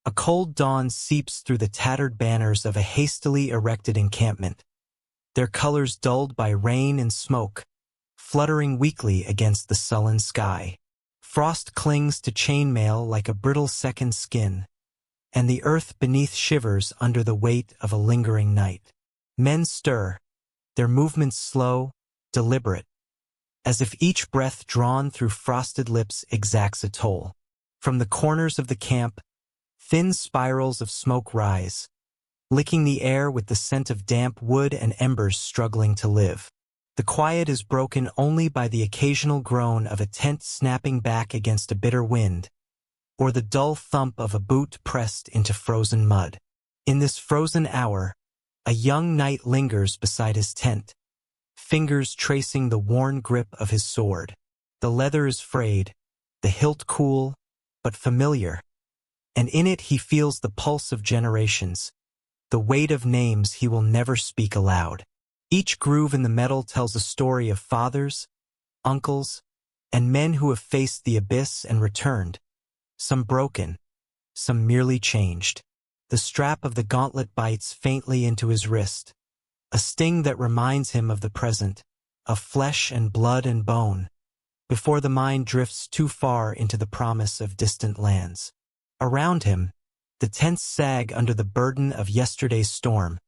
A cold dawn seeps through the tattered banners of a hastily erected encampment, their colors dulled by rain and smoke, fluttering weakly against the sullen sky. Frost clings to chainmail like a brittle second skin, and the earth beneath shivers under the weight of a lingering night. Men stir, their movements slow, deliberate, as if each breath drawn through frosted lips exacts a toll. From the corners of the camp, thin spirals of smoke rise, licking the air with the scent of damp wood and embers struggling to live. The quiet is broken only by the occasional groan of a tent snapping back against a bitter wind, or the dull thump of a boot pressed into frozen mud. In this frozen hour, a young knight lingers beside his tent, fingers tracing the worn grip of his sword. The leather is frayed, the hilt cool, but familiar, and in it he feels the pulse of generations, the weight of names he will never speak aloud. Each groove in the metal tells a story of fathers, uncles, and men who have faced the abyss and returned, some broken, some merely changed. The strap of the gauntlet bites faintly into his wrist, a sting that reminds him of the present, of flesh and blood and bone, before the mind drifts too far into the promise of distant lands. Around him, the tents sag under the burden of yesterday's storm,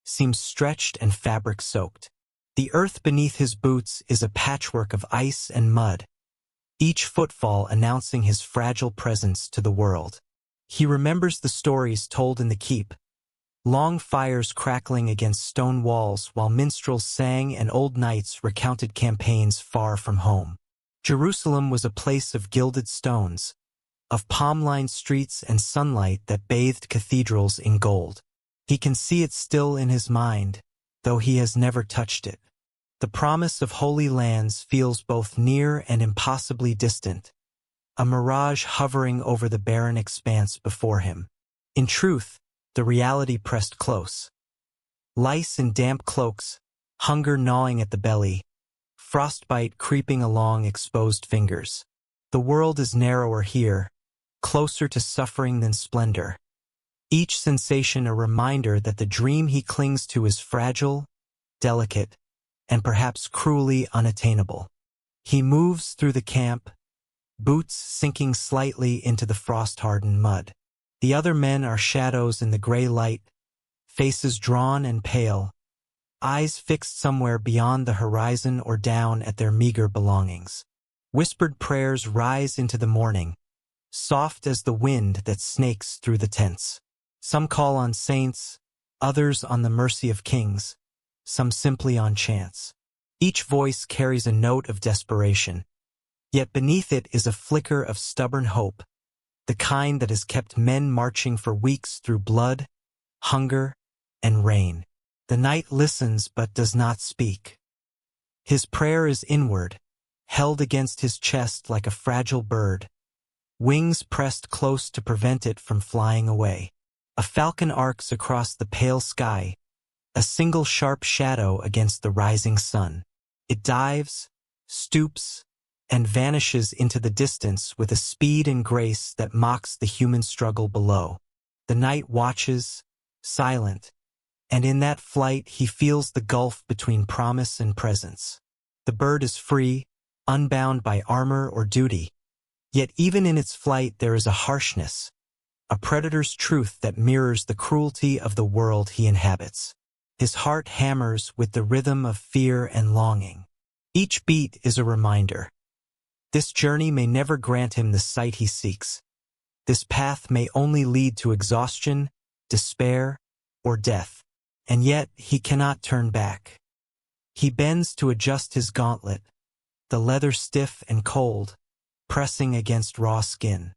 seems stretched and fabric-soaked. The earth beneath his boots is a patchwork of ice and mud, each footfall announcing his fragile presence to the world. He remembers the stories told in the keep, long fires crackling against stone walls while minstrels sang and old knights recounted campaigns far from home. Jerusalem was a place of gilded stones, of palm-lined streets and sunlight that bathed cathedrals in gold. He can see it still in his mind, though he has never touched it. The promise of holy lands feels both near and impossibly distant, a mirage hovering over the barren expanse before him. In truth, the reality pressed close. Lice in damp cloaks, hunger gnawing at the belly, frostbite creeping along exposed fingers. The world is narrower here, closer to suffering than splendor. Each sensation a reminder that the dream he clings to is fragile, delicate, and perhaps cruelly unattainable. He moves through the camp, boots sinking slightly into the frost-hardened mud. The other men are shadows in the gray light, faces drawn and pale, eyes fixed somewhere beyond the horizon or down at their meager belongings. Whispered prayers rise into the morning, soft as the wind that snakes through the tents. Some call on saints, others on the mercy of kings, some simply on chance. Each voice carries a note of desperation, yet beneath it is a flicker of stubborn hope, the kind that has kept men marching for weeks through blood, hunger, and rain. The knight listens but does not speak. His prayer is inward, held against his chest like a fragile bird, wings pressed close to prevent it from flying away. A falcon arcs across the pale sky, a single sharp shadow against the rising sun. It dives, stoops, and vanishes into the distance with a speed and grace that mocks the human struggle below. The knight watches, silent, and in that flight he feels the gulf between promise and presence. The bird is free, unbound by armor or duty, yet even in its flight there is a harshness, a predator's truth that mirrors the cruelty of the world he inhabits. His heart hammers with the rhythm of fear and longing. Each beat is a reminder. This journey may never grant him the sight he seeks. This path may only lead to exhaustion, despair, or death. And yet he cannot turn back. He bends to adjust his gauntlet, the leather stiff and cold, pressing against raw skin.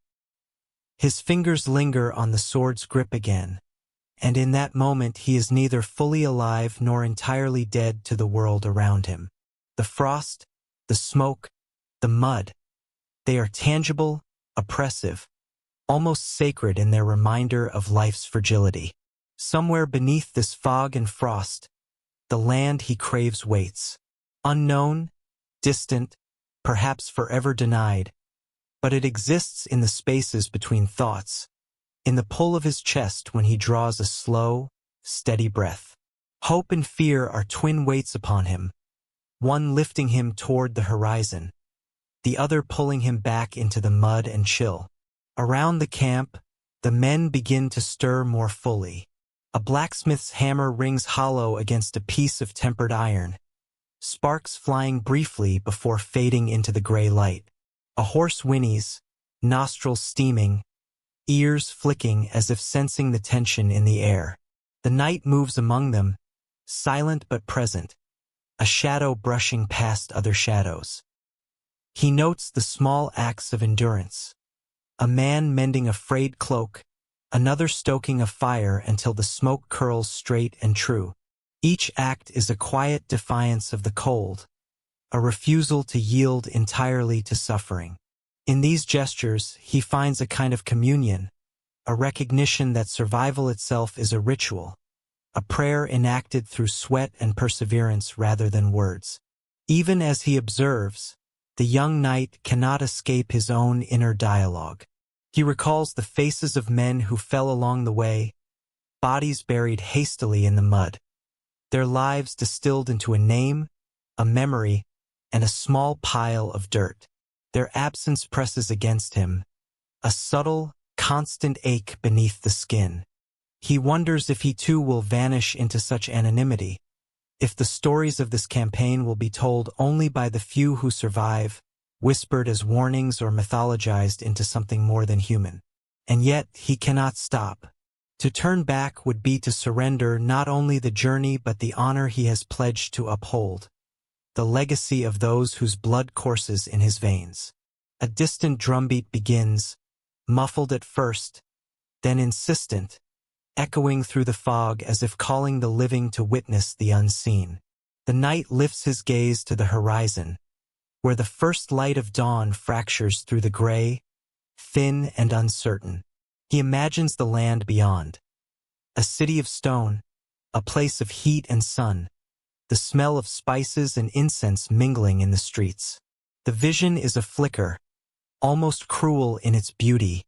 His fingers linger on the sword's grip again, and in that moment he is neither fully alive nor entirely dead to the world around him. The frost, the smoke, the mud, they are tangible, oppressive, almost sacred in their reminder of life's fragility. Somewhere beneath this fog and frost, the land he craves waits. Unknown, distant, perhaps forever denied, but it exists in the spaces between thoughts, in the pull of his chest when he draws a slow, steady breath. Hope and fear are twin weights upon him, one lifting him toward the horizon, the other pulling him back into the mud and chill. Around the camp, the men begin to stir more fully. A blacksmith's hammer rings hollow against a piece of tempered iron, sparks flying briefly before fading into the gray light. A horse whinnies, nostrils steaming, ears flicking as if sensing the tension in the air. The knight moves among them, silent but present, a shadow brushing past other shadows. He notes the small acts of endurance. A man mending a frayed cloak, another stoking a fire until the smoke curls straight and true. Each act is a quiet defiance of the cold, a refusal to yield entirely to suffering. In these gestures, he finds a kind of communion, a recognition that survival itself is a ritual, a prayer enacted through sweat and perseverance rather than words. Even as he observes, the young knight cannot escape his own inner dialogue. He recalls the faces of men who fell along the way, bodies buried hastily in the mud, their lives distilled into a name, a memory, and a small pile of dirt. Their absence presses against him, a subtle, constant ache beneath the skin. He wonders if he too will vanish into such anonymity, if the stories of this campaign will be told only by the few who survive, whispered as warnings or mythologized into something more than human. And yet he cannot stop. To turn back would be to surrender not only the journey but the honor he has pledged to uphold, the legacy of those whose blood courses in his veins. A distant drumbeat begins, muffled at first, then insistent, echoing through the fog as if calling the living to witness the unseen. The knight lifts his gaze to the horizon, where the first light of dawn fractures through the gray, thin and uncertain. He imagines the land beyond, a city of stone, a place of heat and sun, the smell of spices and incense mingling in the streets. The vision is a flicker, almost cruel in its beauty,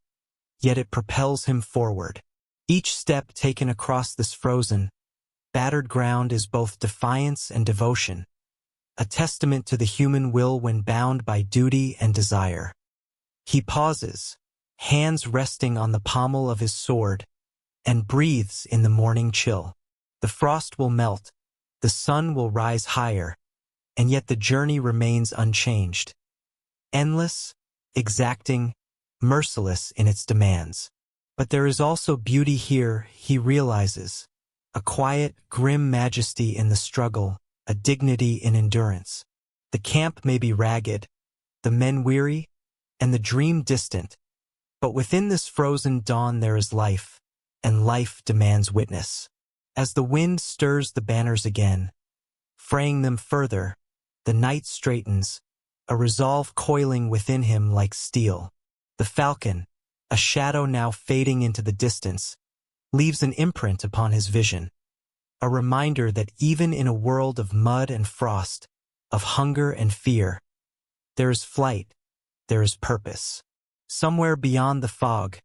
yet it propels him forward. Each step taken across this frozen, battered ground is both defiance and devotion, a testament to the human will when bound by duty and desire. He pauses, hands resting on the pommel of his sword, and breathes in the morning chill. The frost will melt, the sun will rise higher, and yet the journey remains unchanged. Endless, exacting, merciless in its demands. But there is also beauty here, he realizes, a quiet, grim majesty in the struggle, a dignity in endurance. The camp may be ragged, the men weary, and the dream distant, but within this frozen dawn there is life, and life demands witness. As the wind stirs the banners again, fraying them further, the knight straightens, a resolve coiling within him like steel. The falcon, a shadow now fading into the distance, leaves an imprint upon his vision, a reminder that even in a world of mud and frost, of hunger and fear, there is flight, there is purpose. Somewhere beyond the fog,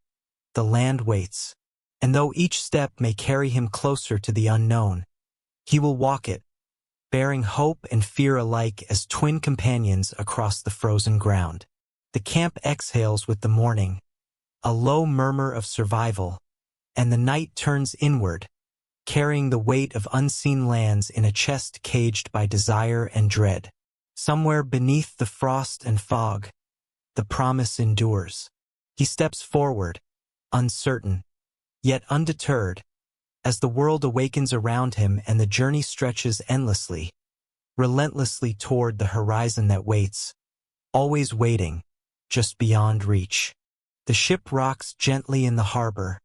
the land waits, and though each step may carry him closer to the unknown, he will walk it, bearing hope and fear alike as twin companions across the frozen ground. The camp exhales with the morning, a low murmur of survival, and the night turns inward, carrying the weight of unseen lands in a chest caged by desire and dread. Somewhere beneath the frost and fog, the promise endures. He steps forward, uncertain, yet undeterred, as the world awakens around him and the journey stretches endlessly, relentlessly toward the horizon that waits, always waiting, just beyond reach. The ship rocks gently in the harbor,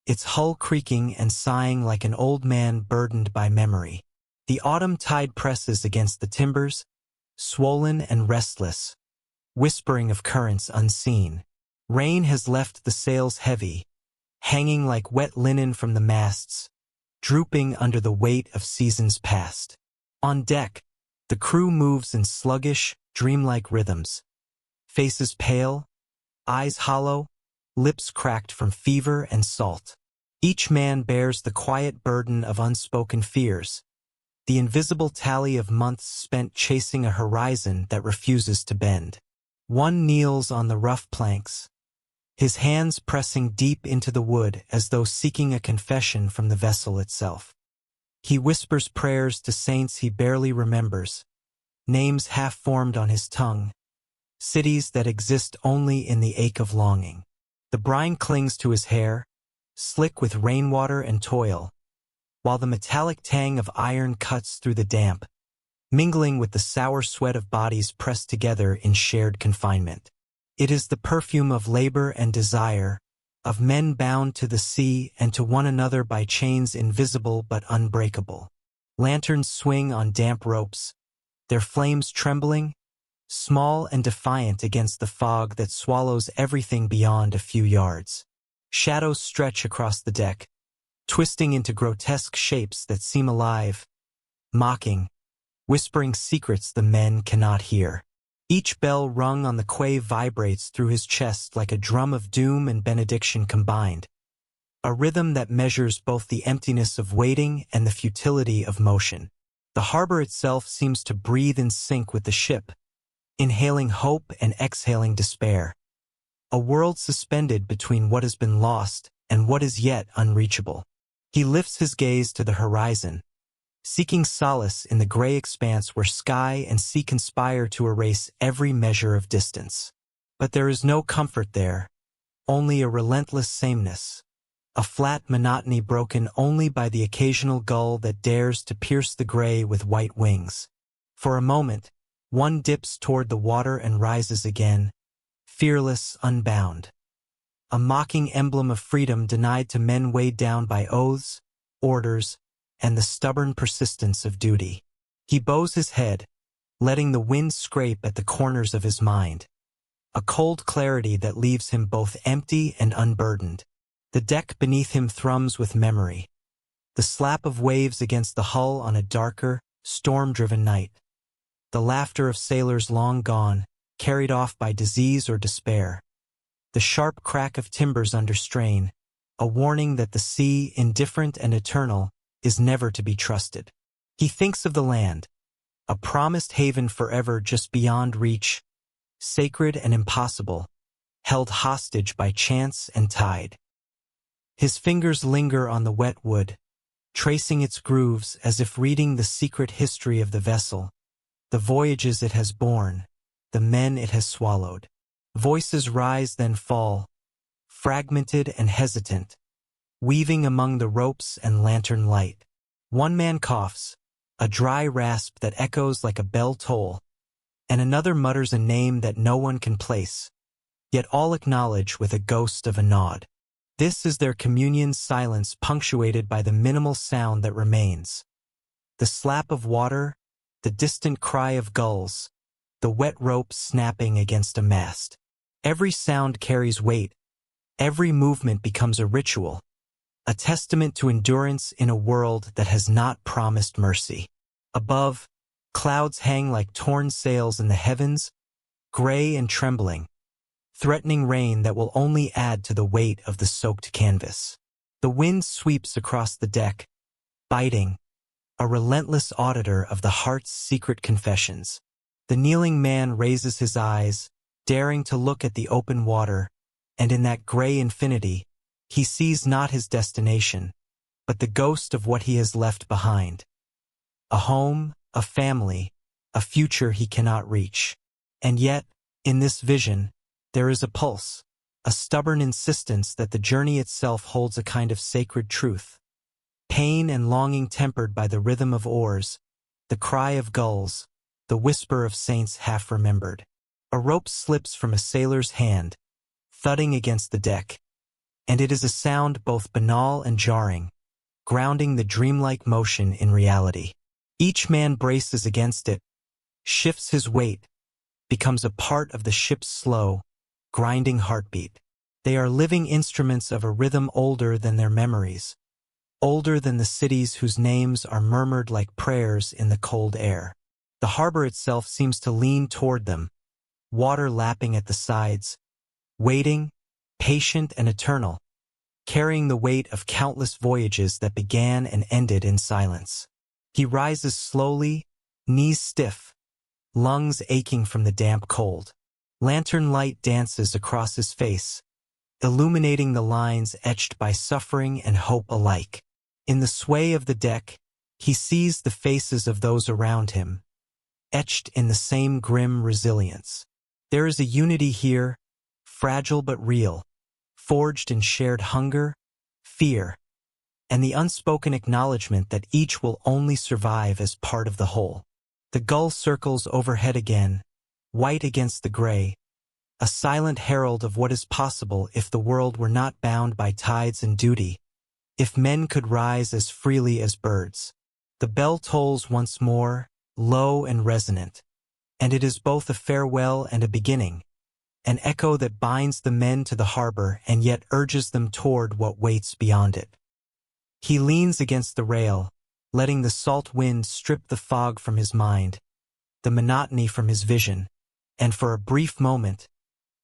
its hull creaking and sighing like an old man burdened by memory. The autumn tide presses against the timbers, swollen and restless, whispering of currents unseen. Rain has left the sails heavy, hanging like wet linen from the masts, drooping under the weight of seasons past. On deck, the crew moves in sluggish, dreamlike rhythms, faces pale, eyes hollow, lips cracked from fever and salt. Each man bears the quiet burden of unspoken fears, the invisible tally of months spent chasing a horizon that refuses to bend. One kneels on the rough planks, his hands pressing deep into the wood as though seeking a confession from the vessel itself. He whispers prayers to saints he barely remembers, names half-formed on his tongue, cities that exist only in the ache of longing. The brine clings to his hair, slick with rainwater and toil, while the metallic tang of iron cuts through the damp, mingling with the sour sweat of bodies pressed together in shared confinement. It is the perfume of labor and desire, of men bound to the sea and to one another by chains invisible but unbreakable. Lanterns swing on damp ropes, their flames trembling, small and defiant against the fog that swallows everything beyond a few yards. Shadows stretch across the deck, twisting into grotesque shapes that seem alive, mocking, whispering secrets the men cannot hear. Each bell rung on the quay vibrates through his chest like a drum of doom and benediction combined, a rhythm that measures both the emptiness of waiting and the futility of motion. The harbor itself seems to breathe in sync with the ship, inhaling hope and exhaling despair. A world suspended between what has been lost and what is yet unreachable. He lifts his gaze to the horizon, seeking solace in the gray expanse where sky and sea conspire to erase every measure of distance. But there is no comfort there, only a relentless sameness, a flat monotony broken only by the occasional gull that dares to pierce the gray with white wings. For a moment, one dips toward the water and rises again, fearless, unbound. A mocking emblem of freedom denied to men weighed down by oaths, orders, and the stubborn persistence of duty. He bows his head, letting the wind scrape at the corners of his mind, a cold clarity that leaves him both empty and unburdened. The deck beneath him thrums with memory, the slap of waves against the hull on a darker, storm-driven night, the laughter of sailors long gone, carried off by disease or despair, the sharp crack of timbers under strain, a warning that the sea, indifferent and eternal, is never to be trusted. He thinks of the land, a promised haven forever just beyond reach, sacred and impossible, held hostage by chance and tide. His fingers linger on the wet wood, tracing its grooves as if reading the secret history of the vessel, the voyages it has borne, the men it has swallowed. Voices rise then fall, fragmented and hesitant, weaving among the ropes and lantern light. One man coughs, a dry rasp that echoes like a bell toll, and another mutters a name that no one can place, yet all acknowledge with a ghost of a nod. This is their communion's silence punctuated by the minimal sound that remains. The slap of water, the distant cry of gulls, the wet rope snapping against a mast. Every sound carries weight, every movement becomes a ritual, a testament to endurance in a world that has not promised mercy. Above, clouds hang like torn sails in the heavens, gray and trembling, threatening rain that will only add to the weight of the soaked canvas. The wind sweeps across the deck, biting, a relentless auditor of the heart's secret confessions. The kneeling man raises his eyes, daring to look at the open water, and in that gray infinity, he sees not his destination, but the ghost of what he has left behind. A home, a family, a future he cannot reach. And yet, in this vision, there is a pulse, a stubborn insistence that the journey itself holds a kind of sacred truth. Pain and longing tempered by the rhythm of oars, the cry of gulls, the whisper of saints half remembered. A rope slips from a sailor's hand, thudding against the deck, and it is a sound both banal and jarring, grounding the dreamlike motion in reality. Each man braces against it, shifts his weight, becomes a part of the ship's slow, grinding heartbeat. They are living instruments of a rhythm older than their memories, older than the cities whose names are murmured like prayers in the cold air. The harbor itself seems to lean toward them, water lapping at the sides, waiting, patient and eternal, carrying the weight of countless voyages that began and ended in silence. He rises slowly, knees stiff, lungs aching from the damp cold. Lantern light dances across his face, illuminating the lines etched by suffering and hope alike. In the sway of the deck, he sees the faces of those around him, etched in the same grim resilience. There is a unity here, fragile but real, forged in shared hunger, fear, and the unspoken acknowledgement that each will only survive as part of the whole. The gull circles overhead again, white against the gray, a silent herald of what is possible if the world were not bound by tides and duty, if men could rise as freely as birds. The bell tolls once more, low and resonant, and it is both a farewell and a beginning, an echo that binds the men to the harbor and yet urges them toward what waits beyond it. He leans against the rail, letting the salt wind strip the fog from his mind, the monotony from his vision, and for a brief moment,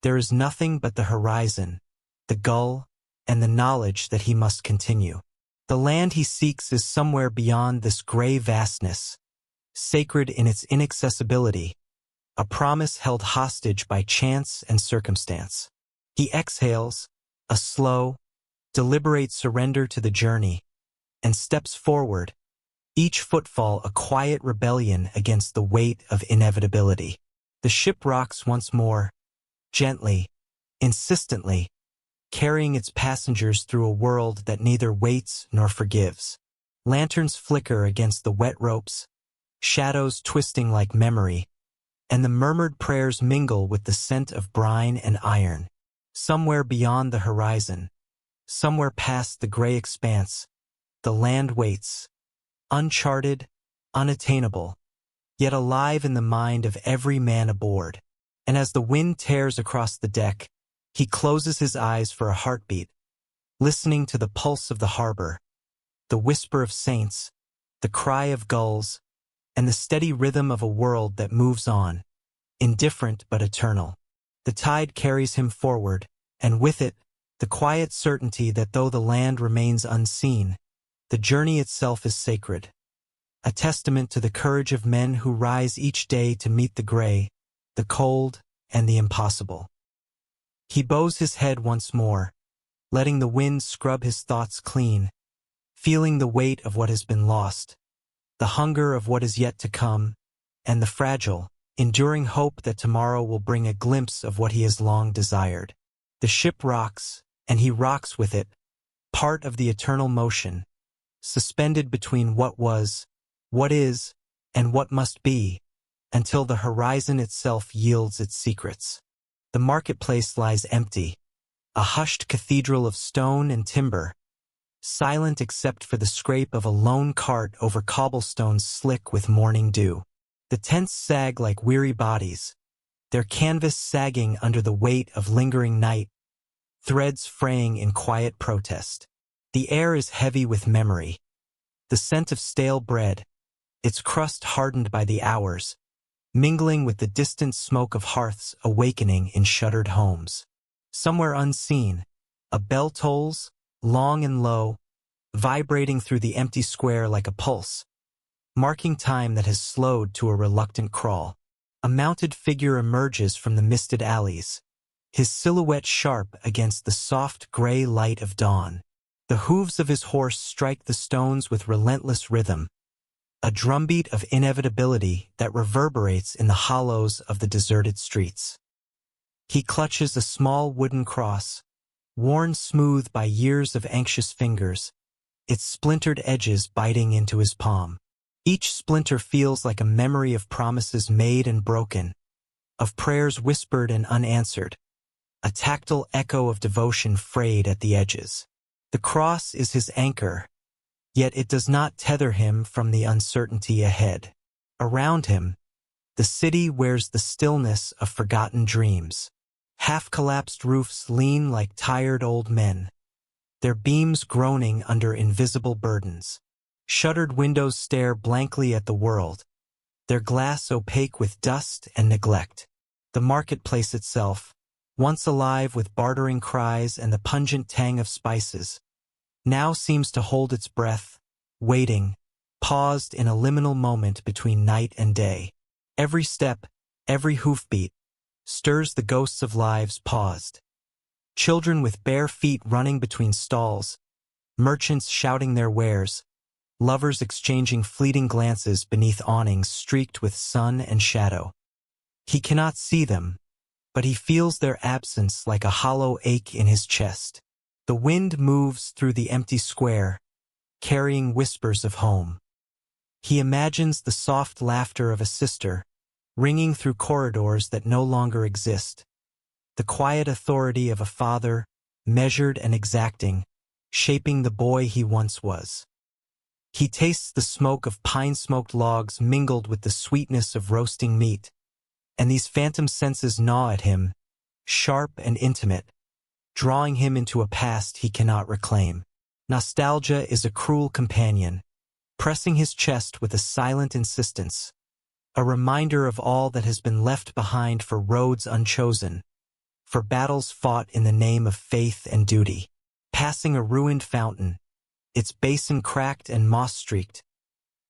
there is nothing but the horizon, the gull, and the knowledge that he must continue. The land he seeks is somewhere beyond this gray vastness, sacred in its inaccessibility, a promise held hostage by chance and circumstance. He exhales, a slow, deliberate surrender to the journey, and steps forward, each footfall a quiet rebellion against the weight of inevitability. The ship rocks once more, gently, insistently, carrying its passengers through a world that neither waits nor forgives. Lanterns flicker against the wet ropes, shadows twisting like memory, and the murmured prayers mingle with the scent of brine and iron. Somewhere beyond the horizon, somewhere past the gray expanse, the land waits, uncharted, unattainable, yet alive in the mind of every man aboard. And as the wind tears across the deck, he closes his eyes for a heartbeat, listening to the pulse of the harbor, the whisper of saints, the cry of gulls, and the steady rhythm of a world that moves on, indifferent but eternal. The tide carries him forward, and with it, the quiet certainty that though the land remains unseen, the journey itself is sacred, a testament to the courage of men who rise each day to meet the gray, the cold, and the impossible. He bows his head once more, letting the wind scrub his thoughts clean, feeling the weight of what has been lost, the hunger of what is yet to come, and the fragile, enduring hope that tomorrow will bring a glimpse of what he has long desired. The ship rocks, and he rocks with it, part of the eternal motion, suspended between what was, what is, and what must be, until the horizon itself yields its secrets. The marketplace lies empty, a hushed cathedral of stone and timber, silent except for the scrape of a lone cart over cobblestones slick with morning dew. The tents sag like weary bodies, their canvas sagging under the weight of lingering night, threads fraying in quiet protest. The air is heavy with memory, the scent of stale bread, its crust hardened by the hours, mingling with the distant smoke of hearths awakening in shuttered homes. Somewhere unseen, a bell tolls, long and low, vibrating through the empty square like a pulse, marking time that has slowed to a reluctant crawl. A mounted figure emerges from the misted alleys, his silhouette sharp against the soft gray light of dawn. The hooves of his horse strike the stones with relentless rhythm, a drumbeat of inevitability that reverberates in the hollows of the deserted streets. He clutches a small wooden cross, worn smooth by years of anxious fingers, its splintered edges biting into his palm. Each splinter feels like a memory of promises made and broken, of prayers whispered and unanswered, a tactile echo of devotion frayed at the edges. The cross is his anchor, yet it does not tether him from the uncertainty ahead. Around him, the city wears the stillness of forgotten dreams. Half-collapsed roofs lean like tired old men, their beams groaning under invisible burdens. Shuttered windows stare blankly at the world, their glass opaque with dust and neglect. The marketplace itself, once alive with bartering cries and the pungent tang of spices, now seems to hold its breath, waiting, paused in a liminal moment between night and day. Every step, every hoofbeat, stirs the ghosts of lives paused. Children with bare feet running between stalls, merchants shouting their wares, lovers exchanging fleeting glances beneath awnings streaked with sun and shadow. He cannot see them, but he feels their absence like a hollow ache in his chest. The wind moves through the empty square, carrying whispers of home. He imagines the soft laughter of a sister, ringing through corridors that no longer exist. The quiet authority of a father, measured and exacting, shaping the boy he once was. He tastes the smoke of pine-smoked logs mingled with the sweetness of roasting meat, and these phantom senses gnaw at him, sharp and intimate, drawing him into a past he cannot reclaim. Nostalgia is a cruel companion, pressing his chest with a silent insistence, a reminder of all that has been left behind for roads unchosen, for battles fought in the name of faith and duty. Passing a ruined fountain, its basin cracked and moss-streaked,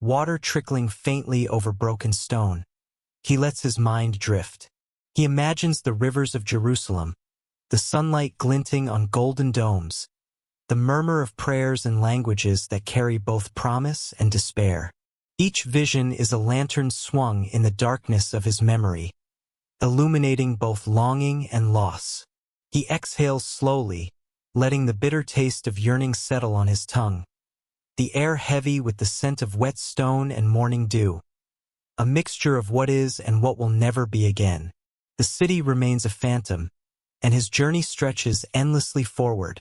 water trickling faintly over broken stone, he lets his mind drift. He imagines the rivers of Jerusalem, the sunlight glinting on golden domes, the murmur of prayers and languages that carry both promise and despair. Each vision is a lantern swung in the darkness of his memory, illuminating both longing and loss. He exhales slowly, letting the bitter taste of yearning settle on his tongue, the air heavy with the scent of wet stone and morning dew, a mixture of what is and what will never be again. The city remains a phantom, and his journey stretches endlessly forward,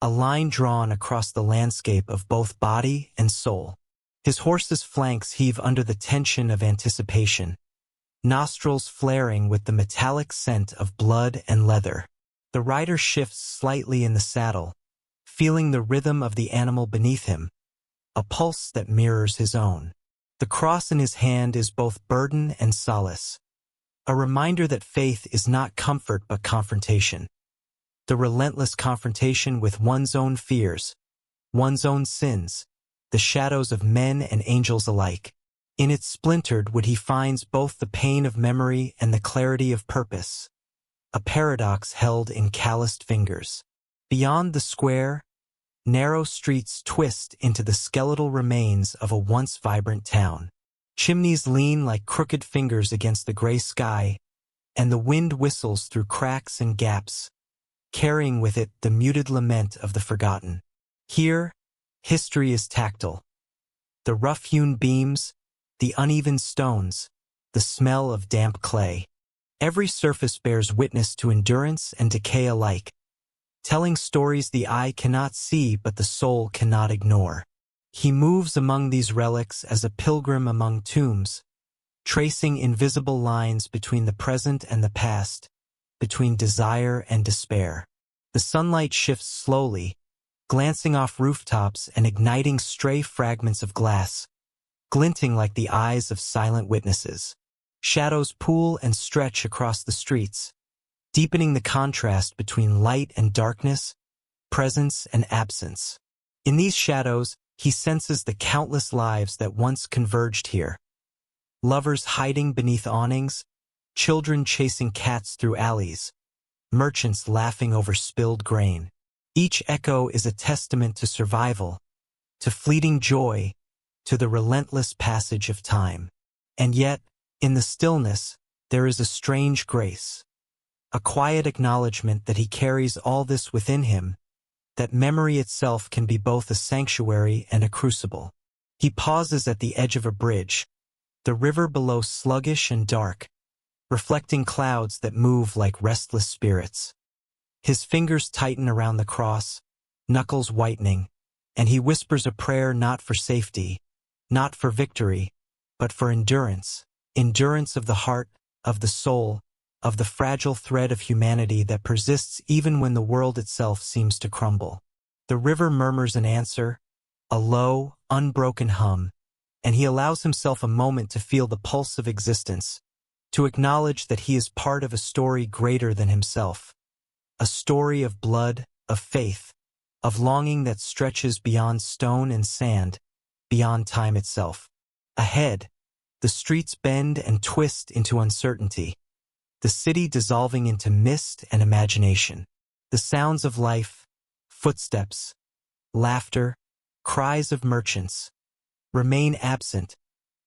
a line drawn across the landscape of both body and soul. His horse's flanks heave under the tension of anticipation, nostrils flaring with the metallic scent of blood and leather. The rider shifts slightly in the saddle, feeling the rhythm of the animal beneath him, a pulse that mirrors his own. The cross in his hand is both burden and solace, a reminder that faith is not comfort but confrontation. The relentless confrontation with one's own fears, one's own sins, the shadows of men and angels alike. In its splintered wood he finds both the pain of memory and the clarity of purpose, a paradox held in calloused fingers. Beyond the square, narrow streets twist into the skeletal remains of a once vibrant town. Chimneys lean like crooked fingers against the gray sky, and the wind whistles through cracks and gaps, carrying with it the muted lament of the forgotten. Here, history is tactile. The rough-hewn beams, the uneven stones, the smell of damp clay. Every surface bears witness to endurance and decay alike, telling stories the eye cannot see but the soul cannot ignore. He moves among these relics as a pilgrim among tombs, tracing invisible lines between the present and the past, between desire and despair. The sunlight shifts slowly, glancing off rooftops and igniting stray fragments of glass, glinting like the eyes of silent witnesses. Shadows pool and stretch across the streets, deepening the contrast between light and darkness, presence and absence. In these shadows, he senses the countless lives that once converged here. Lovers hiding beneath awnings, children chasing cats through alleys, merchants laughing over spilled grain. Each echo is a testament to survival, to fleeting joy, to the relentless passage of time. And yet, in the stillness, there is a strange grace, a quiet acknowledgement that he carries all this within him, that memory itself can be both a sanctuary and a crucible. He pauses at the edge of a bridge, the river below sluggish and dark, reflecting clouds that move like restless spirits. His fingers tighten around the cross, knuckles whitening, and he whispers a prayer not for safety, not for victory, but for endurance. Endurance of the heart, of the soul, of the fragile thread of humanity that persists even when the world itself seems to crumble. The river murmurs an answer, a low, unbroken hum, and he allows himself a moment to feel the pulse of existence, to acknowledge that he is part of a story greater than himself, a story of blood, of faith, of longing that stretches beyond stone and sand, beyond time itself. Ahead, the streets bend and twist into uncertainty, the city dissolving into mist and imagination. The sounds of life, footsteps, laughter, cries of merchants, remain absent,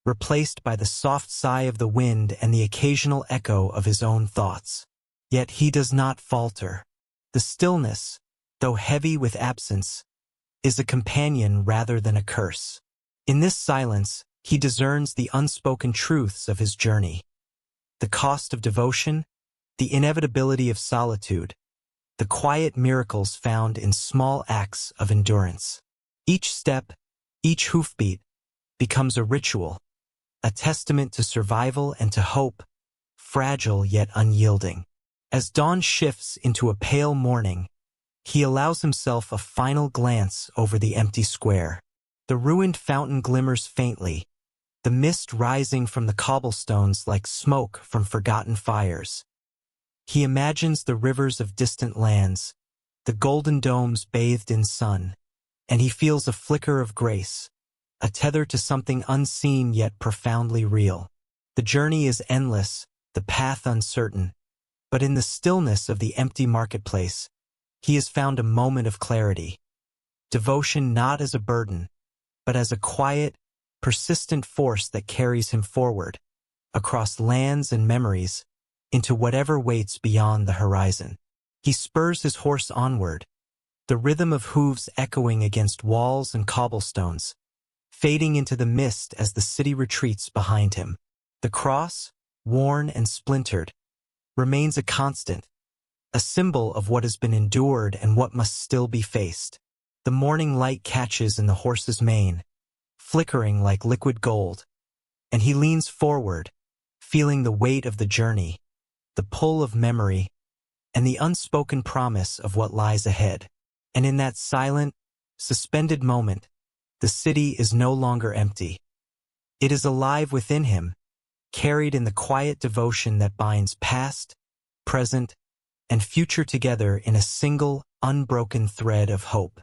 replaced by the soft sigh of the wind and the occasional echo of his own thoughts. Yet he does not falter. The stillness, though heavy with absence, is a companion rather than a curse. In this silence, he discerns the unspoken truths of his journey. The cost of devotion, the inevitability of solitude, the quiet miracles found in small acts of endurance. Each step, each hoofbeat, becomes a ritual, a testament to survival and to hope, fragile yet unyielding. As dawn shifts into a pale morning, he allows himself a final glance over the empty square. The ruined fountain glimmers faintly, the mist rising from the cobblestones like smoke from forgotten fires. He imagines the rivers of distant lands, the golden domes bathed in sun, and he feels a flicker of grace, a tether to something unseen yet profoundly real. The journey is endless, the path uncertain, but in the stillness of the empty marketplace, he has found a moment of clarity. Devotion not as a burden, but as a quiet, persistent force that carries him forward, across lands and memories, into whatever waits beyond the horizon. He spurs his horse onward, the rhythm of hooves echoing against walls and cobblestones, fading into the mist as the city retreats behind him. The cross, worn and splintered, remains a constant, a symbol of what has been endured and what must still be faced. The morning light catches in the horse's mane, flickering like liquid gold, and he leans forward, feeling the weight of the journey, the pull of memory, and the unspoken promise of what lies ahead. And in that silent, suspended moment, the city is no longer empty. It is alive within him, carried in the quiet devotion that binds past, present, and future together in a single, unbroken thread of hope.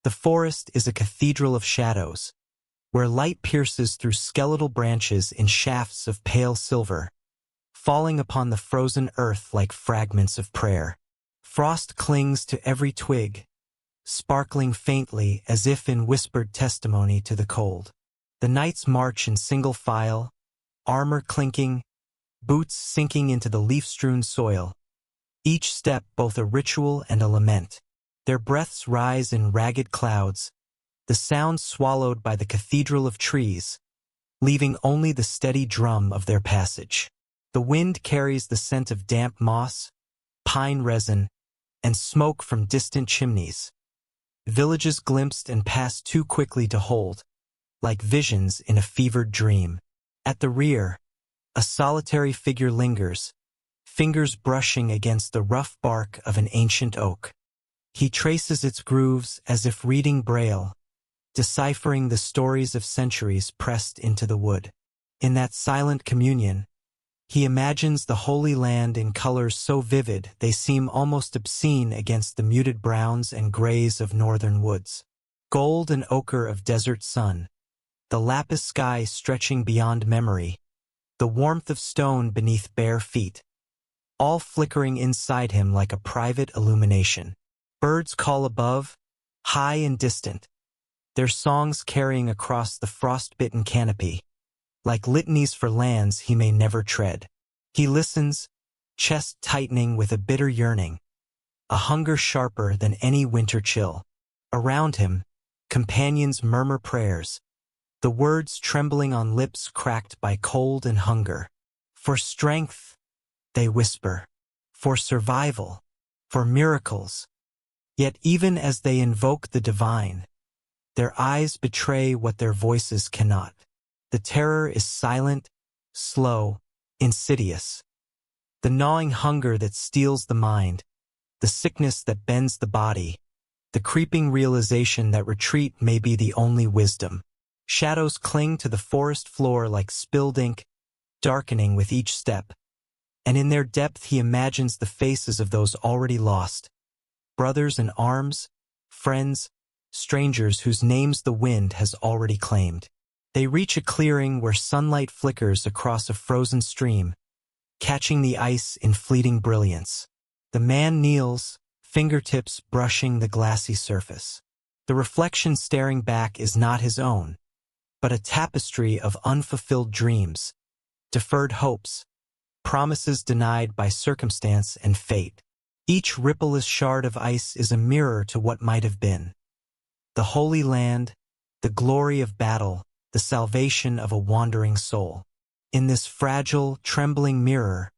The forest is a cathedral of shadows, where light pierces through skeletal branches in shafts of pale silver, falling upon the frozen earth like fragments of prayer. Frost clings to every twig, sparkling faintly as if in whispered testimony to the cold. The knights march in single file, armor clinking, boots sinking into the leaf-strewn soil, each step both a ritual and a lament. Their breaths rise in ragged clouds, the sound swallowed by the cathedral of trees, leaving only the steady drum of their passage. The wind carries the scent of damp moss, pine resin, and smoke from distant chimneys. Villages glimpsed and passed too quickly to hold, like visions in a fevered dream. At the rear, a solitary figure lingers, fingers brushing against the rough bark of an ancient oak. He traces its grooves as if reading Braille, deciphering the stories of centuries pressed into the wood. In that silent communion, he imagines the Holy Land in colors so vivid they seem almost obscene against the muted browns and grays of northern woods. Gold and ochre of desert sun, the lapis sky stretching beyond memory, the warmth of stone beneath bare feet, all flickering inside him like a private illumination. Birds call above, high and distant, their songs carrying across the frost-bitten canopy, like litanies for lands he may never tread. He listens, chest tightening with a bitter yearning, a hunger sharper than any winter chill. Around him, companions murmur prayers, the words trembling on lips cracked by cold and hunger. For strength, they whisper, for survival, for miracles. Yet even as they invoke the divine, their eyes betray what their voices cannot. The terror is silent, slow, insidious. The gnawing hunger that steals the mind, the sickness that bends the body, the creeping realization that retreat may be the only wisdom. Shadows cling to the forest floor like spilled ink, darkening with each step. and in their depth he imagines the faces of those already lost, brothers in arms, friends, strangers whose names the wind has already claimed. They reach a clearing where sunlight flickers across a frozen stream, catching the ice in fleeting brilliance. The man kneels, fingertips brushing the glassy surface. The reflection staring back is not his own, but a tapestry of unfulfilled dreams, deferred hopes, promises denied by circumstance and fate. Each rippleless shard of ice is a mirror to what might have been. The Holy Land, the glory of battle, the salvation of a wandering soul. In this fragile, trembling mirror,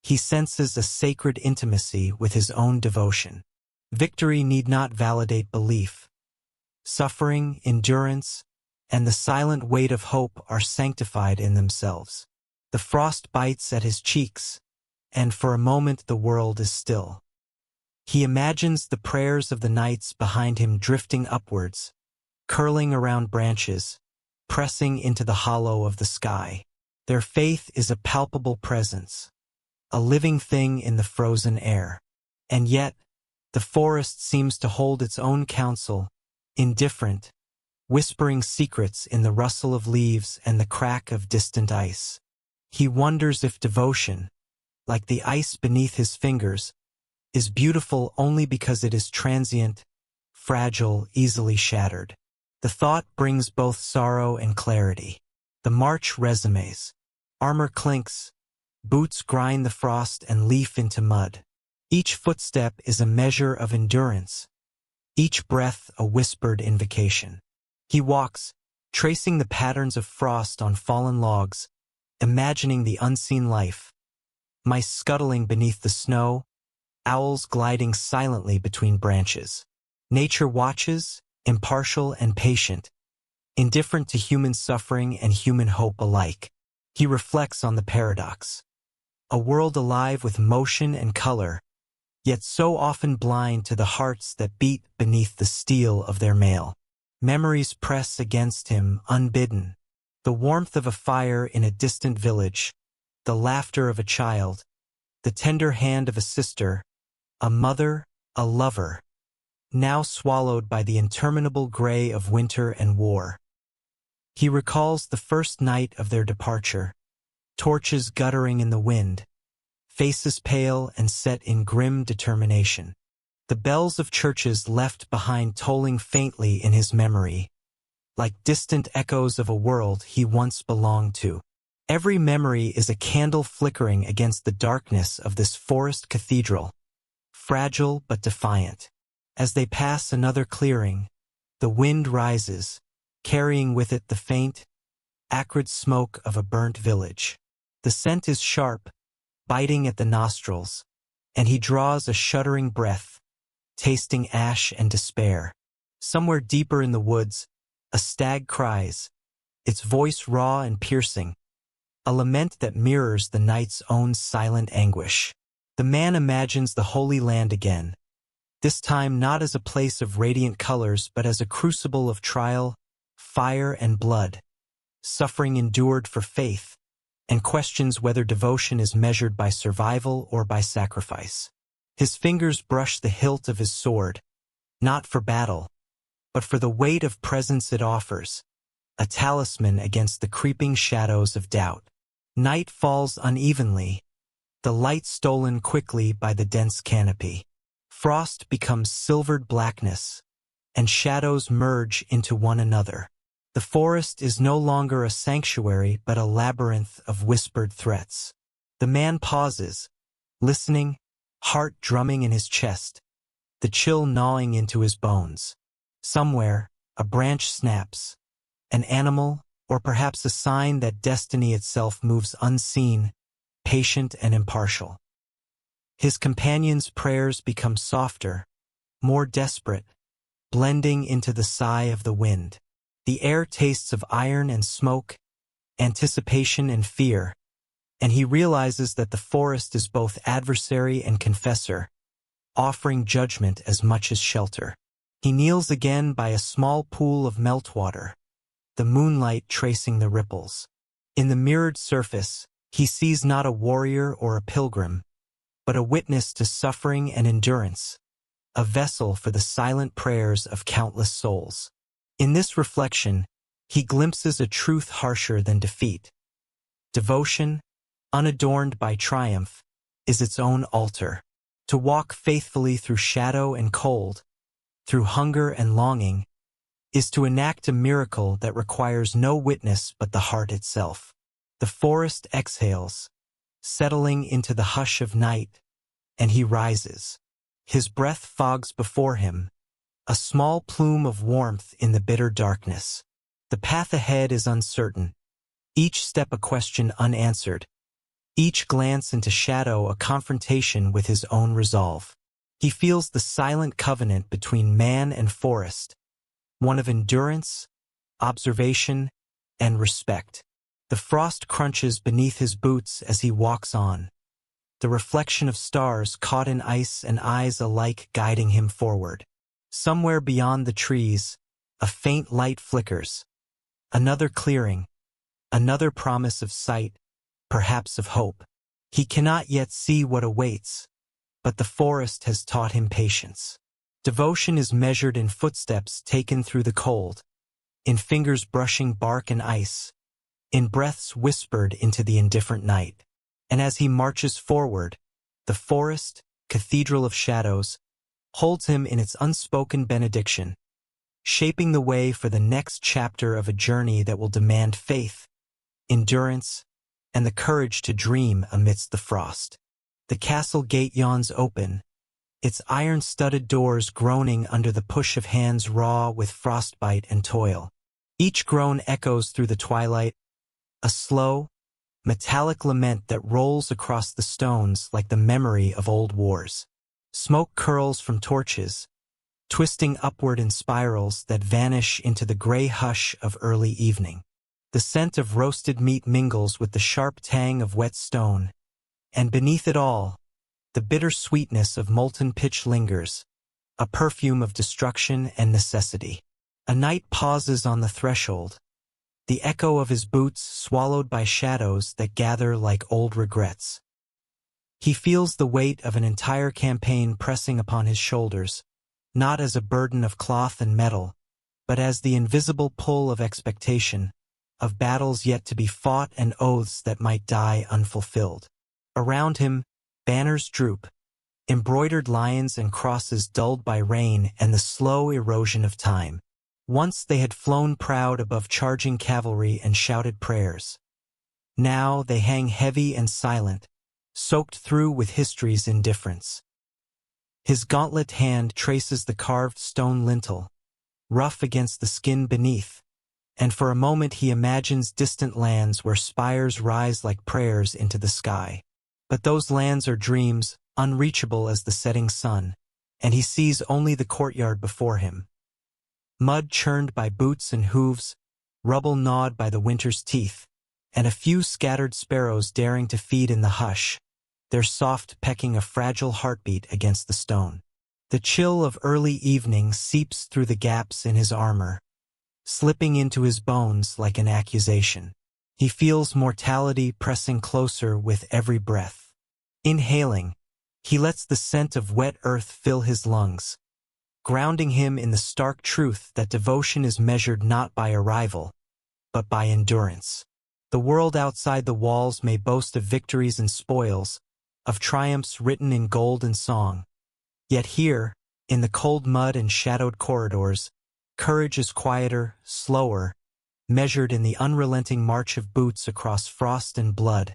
he senses a sacred intimacy with his own devotion. Victory need not validate belief. Suffering, endurance, and the silent weight of hope are sanctified in themselves. The frost bites at his cheeks, and for a moment the world is still. He imagines the prayers of the knights behind him drifting upwards, curling around branches, pressing into the hollow of the sky. Their faith is a palpable presence, a living thing in the frozen air. And yet, the forest seems to hold its own counsel, indifferent, whispering secrets in the rustle of leaves and the crack of distant ice. He wonders if devotion, like the ice beneath his fingers, is beautiful only because it is transient, fragile, easily shattered. The thought brings both sorrow and clarity. The march resumes. Armor clinks, boots grind the frost and leaf into mud. Each footstep is a measure of endurance, each breath a whispered invocation. He walks, tracing the patterns of frost on fallen logs, imagining the unseen life. Mice scuttling beneath the snow, owls gliding silently between branches. Nature watches, impartial and patient, indifferent to human suffering and human hope alike. He reflects on the paradox. A world alive with motion and color, yet so often blind to the hearts that beat beneath the steel of their mail. Memories press against him unbidden. The warmth of a fire in a distant village, the laughter of a child, the tender hand of a sister, a mother, a lover, now swallowed by the interminable gray of winter and war. He recalls the first night of their departure, torches guttering in the wind, faces pale and set in grim determination. The bells of churches left behind tolling faintly in his memory, like distant echoes of a world he once belonged to. Every memory is a candle flickering against the darkness of this forest cathedral, fragile but defiant. As they pass another clearing, the wind rises, carrying with it the faint, acrid smoke of a burnt village. The scent is sharp, biting at the nostrils, and he draws a shuddering breath, tasting ash and despair. Somewhere deeper in the woods, a stag cries, its voice raw and piercing, a lament that mirrors the night's own silent anguish. The man imagines the Holy Land again, this time not as a place of radiant colors but as a crucible of trial, fire and blood, suffering endured for faith, and questions whether devotion is measured by survival or by sacrifice. His fingers brush the hilt of his sword, not for battle, but for the weight of presence it offers, a talisman against the creeping shadows of doubt. Night falls unevenly, the light stolen quickly by the dense canopy. Frost becomes silvered blackness, and shadows merge into one another. The forest is no longer a sanctuary but a labyrinth of whispered threats. The man pauses, listening, heart drumming in his chest, the chill gnawing into his bones. Somewhere, a branch snaps, an animal, or perhaps a sign that destiny itself moves unseen, patient and impartial. His companion's prayers become softer, more desperate, blending into the sigh of the wind. The air tastes of iron and smoke, anticipation and fear, and he realizes that the forest is both adversary and confessor, offering judgment as much as shelter. He kneels again by a small pool of meltwater, the moonlight tracing the ripples. In the mirrored surface, He sees not a warrior or a pilgrim, but a witness to suffering and endurance, a vessel for the silent prayers of countless souls. In this reflection, he glimpses a truth harsher than defeat. Devotion, unadorned by triumph, is its own altar. To walk faithfully through shadow and cold, through hunger and longing, is to enact a miracle that requires no witness but the heart itself. The forest exhales, settling into the hush of night, and he rises. His breath fogs before him, a small plume of warmth in the bitter darkness. The path ahead is uncertain, each step a question unanswered, each glance into shadow a confrontation with his own resolve. He feels the silent covenant between man and forest, one of endurance, observation, and respect. The frost crunches beneath his boots as he walks on, the reflection of stars caught in ice and eyes alike guiding him forward. Somewhere beyond the trees, a faint light flickers. Another clearing, another promise of sight, perhaps of hope. He cannot yet see what awaits, but the forest has taught him patience. Devotion is measured in footsteps taken through the cold, in fingers brushing bark and ice, in breaths whispered into the indifferent night. And as he marches forward, the forest, cathedral of shadows, holds him in its unspoken benediction, shaping the way for the next chapter of a journey that will demand faith, endurance, and the courage to dream amidst the frost. The castle gate yawns open, its iron-studded doors groaning under the push of hands raw with frostbite and toil. Each groan echoes through the twilight, a slow, metallic lament that rolls across the stones like the memory of old wars. Smoke curls from torches, twisting upward in spirals that vanish into the gray hush of early evening. The scent of roasted meat mingles with the sharp tang of wet stone, and beneath it all, the bitter sweetness of molten pitch lingers, a perfume of destruction and necessity. A knight pauses on the threshold, the echo of his boots swallowed by shadows that gather like old regrets. He feels the weight of an entire campaign pressing upon his shoulders, not as a burden of cloth and metal, but as the invisible pull of expectation, of battles yet to be fought and oaths that might die unfulfilled. Around him, banners droop, embroidered lions and crosses dulled by rain and the slow erosion of time. Once they had flown proud above charging cavalry and shouted prayers. Now they hang heavy and silent, soaked through with history's indifference. His gauntlet hand traces the carved stone lintel, rough against the skin beneath, and for a moment he imagines distant lands where spires rise like prayers into the sky. But those lands are dreams, unreachable as the setting sun, and he sees only the courtyard before him. Mud churned by boots and hooves, rubble gnawed by the winter's teeth, and a few scattered sparrows daring to feed in the hush, their soft pecking a fragile heartbeat against the stone. The chill of early evening seeps through the gaps in his armor, slipping into his bones like an accusation. He feels mortality pressing closer with every breath. Inhaling, he lets the scent of wet earth fill his lungs, grounding him in the stark truth that devotion is measured not by arrival, but by endurance. The world outside the walls may boast of victories and spoils, of triumphs written in gold and song. Yet here, in the cold mud and shadowed corridors, courage is quieter, slower, measured in the unrelenting march of boots across frost and blood,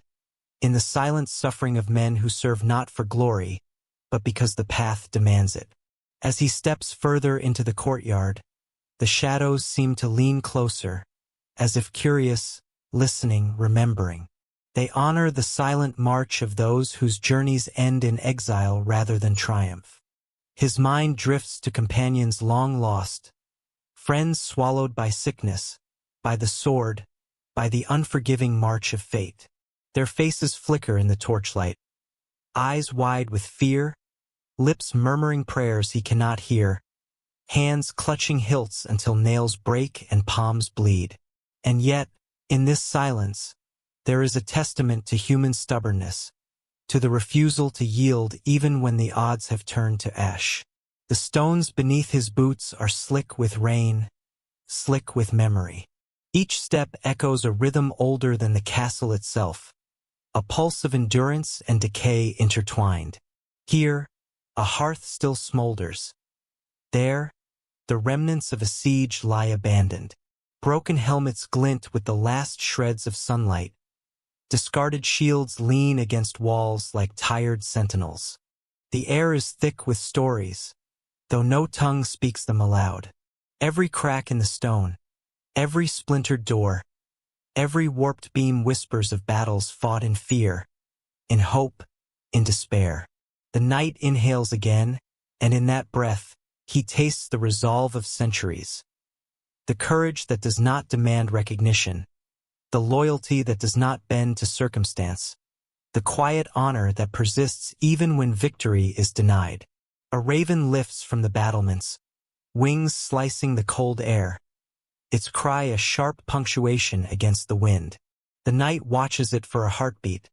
in the silent suffering of men who serve not for glory, but because the path demands it. As he steps further into the courtyard, the shadows seem to lean closer, as if curious, listening, remembering. They honor the silent march of those whose journeys end in exile rather than triumph. His mind drifts to companions long lost, friends swallowed by sickness, by the sword, by the unforgiving march of fate. Their faces flicker in the torchlight, eyes wide with fear, lips murmuring prayers he cannot hear, hands clutching hilts until nails break and palms bleed. And yet, in this silence, There is a testament to human stubbornness, to the refusal to yield even when the odds have turned to ash. The stones beneath his boots are slick with rain, slick with memory. Each step echoes a rhythm older than the castle itself, a pulse of endurance and decay intertwined. Here, a hearth still smolders. There, the remnants of a siege lie abandoned. Broken helmets glint with the last shreds of sunlight. Discarded shields lean against walls like tired sentinels. The air is thick with stories, though no tongue speaks them aloud. Every crack in the stone, every splintered door, every warped beam whispers of battles fought in fear, in hope, in despair. The knight inhales again, and in that breath, he tastes the resolve of centuries. The courage that does not demand recognition, the loyalty that does not bend to circumstance, the quiet honor that persists even when victory is denied. A raven lifts from the battlements, wings slicing the cold air, its cry a sharp punctuation against the wind. The knight watches it for a heartbeat,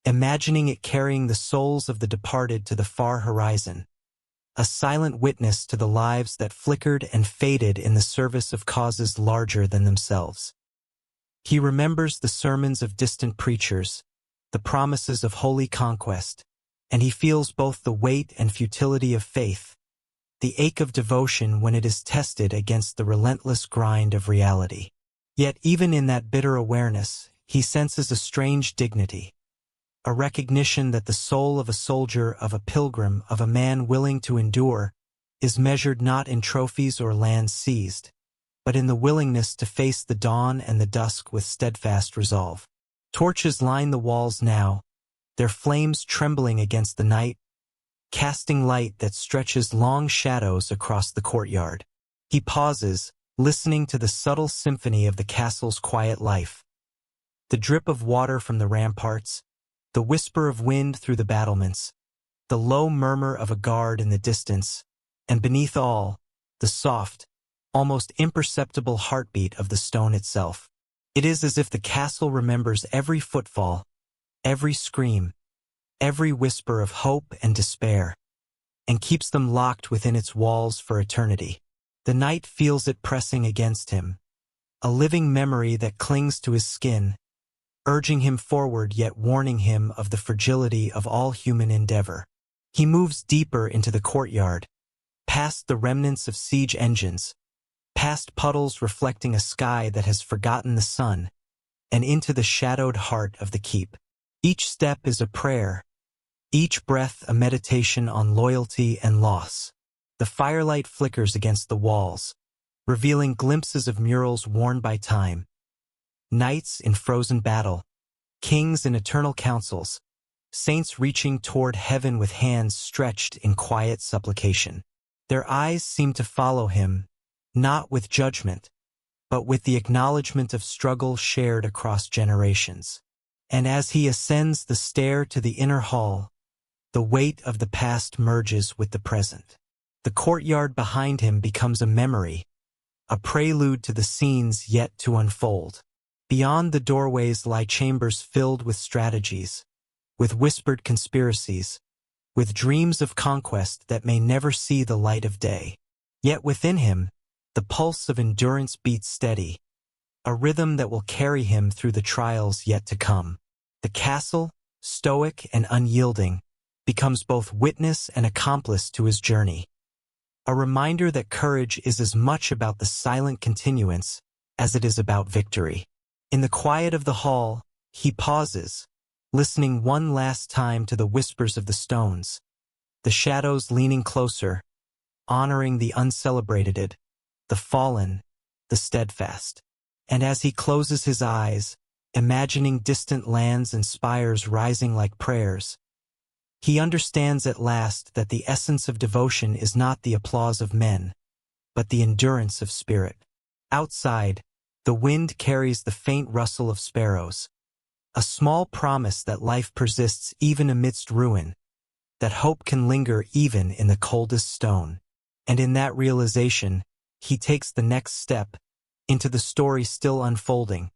imagining it carrying the souls of the departed to the far horizon, a silent witness to the lives that flickered and faded in the service of causes larger than themselves. He remembers the sermons of distant preachers, the promises of holy conquest, and he feels both the weight and futility of faith, the ache of devotion when it is tested against the relentless grind of reality. Yet even in that bitter awareness, he senses a strange dignity, a recognition that the soul of a soldier, of a pilgrim, of a man willing to endure, is measured not in trophies or lands seized, but in the willingness to face the dawn and the dusk with steadfast resolve. Torches line the walls now, their flames trembling against the night, casting light that stretches long shadows across the courtyard. He pauses, listening to the subtle symphony of the castle's quiet life. The drip of water from the ramparts, the whisper of wind through the battlements, the low murmur of a guard in the distance, and beneath all, the soft, almost imperceptible heartbeat of the stone itself. It is as if the castle remembers every footfall, every scream, every whisper of hope and despair, and keeps them locked within its walls for eternity. The knight feels it pressing against him, a living memory that clings to his skin, urging him forward yet warning him of the fragility of all human endeavor. He moves deeper into the courtyard, past the remnants of siege engines, past puddles reflecting a sky that has forgotten the sun, and into the shadowed heart of the keep. Each step is a prayer, each breath a meditation on loyalty and loss. The firelight flickers against the walls, revealing glimpses of murals worn by time. Knights in frozen battle, kings in eternal councils, saints reaching toward heaven with hands stretched in quiet supplication. Their eyes seem to follow him, not with judgment, but with the acknowledgement of struggle shared across generations. And as he ascends the stair to the inner hall, the weight of the past merges with the present. The courtyard behind him becomes a memory, a prelude to the scenes yet to unfold. Beyond the doorways lie chambers filled with strategies, with whispered conspiracies, with dreams of conquest that may never see the light of day. Yet within him, the pulse of endurance beats steady, a rhythm that will carry him through the trials yet to come. The castle, stoic and unyielding, becomes both witness and accomplice to his journey. A reminder that courage is as much about the silent continuance as it is about victory. In the quiet of the hall, he pauses, listening one last time to the whispers of the stones, the shadows leaning closer, honoring the uncelebrated, the fallen, the steadfast. And as he closes his eyes, imagining distant lands and spires rising like prayers, he understands at last that the essence of devotion is not the applause of men, but the endurance of spirit. Outside, the wind carries the faint rustle of sparrows, a small promise that life persists even amidst ruin, that hope can linger even in the coldest stone. And in that realization, he takes the next step into the story still unfolding,